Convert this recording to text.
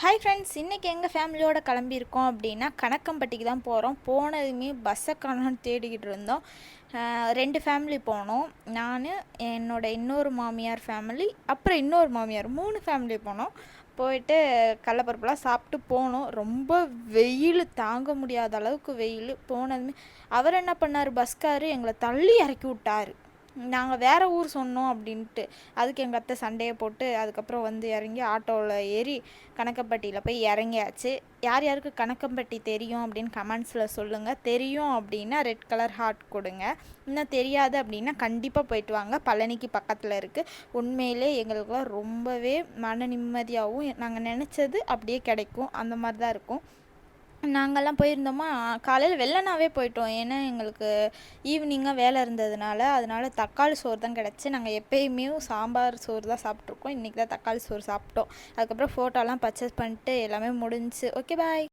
Hi friends, இன்றைக்கி எங்கள் ஃபேமிலியோட கிளம்பியிருக்கோம் அப்படின்னா கணக்கம்பட்டிக்கு தான் போகிறோம். போனதுமே பஸ்ஸை காணோன்னு தேடிக்கிட்டு இருந்தோம். 2 ஃபேமிலி போனோம். நான், இன்னொரு மாமியார் ஃபேமிலி, அப்புறம் இன்னொரு மாமியார், 3 ஃபேமிலி போனோம். போயிட்டு கடலப்பருப்புலாம் சாப்பிட்டு போனோம். ரொம்ப வெயில், தாங்க முடியாத அளவுக்கு வெயில். போனதுமே அவர் என்ன பண்ணார், பஸ்காரு எங்களை தள்ளி இறக்கி விட்டார். நாங்கள் வேறு ஊர் சொன்னோம் அப்படின்ட்டு. அதுக்கு எங்கள் அத்தை சண்டையை போட்டு அதுக்கப்புறம் வந்து இறங்கி ஆட்டோவில் ஏறி கணக்கம்பட்டியில் போய் இறங்கியாச்சு. யார் யாருக்கு கணக்கம்பட்டி தெரியும் அப்படின்னு கமெண்ட்ஸில் சொல்லுங்கள். தெரியும் அப்படின்னா ரெட் கலர் ஹார்ட் கொடுங்க. இன்னும் தெரியாது அப்படின்னா கண்டிப்பாக போயிட்டு வாங்க. பழனிக்கு பக்கத்தில் இருக்குது. உண்மையிலே எங்களுக்குலாம் ரொம்பவே மன நிம்மதியாகவும் நாங்கள் நினச்சது அப்படியே கிடைக்கும். அந்த மாதிரி தான் இருக்கும். நாங்கள்லாம் போயிருந்தோமா, காலையில் வெள்ளனாவே போயிட்டோம். ஏன்னா எங்களுக்கு ஈவினிங்காக வேலை இருந்ததுனால, அதனால தக்காளி சோறு தான் கிடச்சி. நாங்கள் எப்பயுமே சாம்பார் சோறு தான் சாப்பிட்ருக்கோம். இன்றைக்கி தான் தக்காளி சோறு சாப்பிட்டோம். அதுக்கப்புறம் ஃபோட்டோலாம் பர்ச்சேஸ் பண்ணிட்டு எல்லாமே முடிஞ்சுச்சு. ஓகே, பாய்.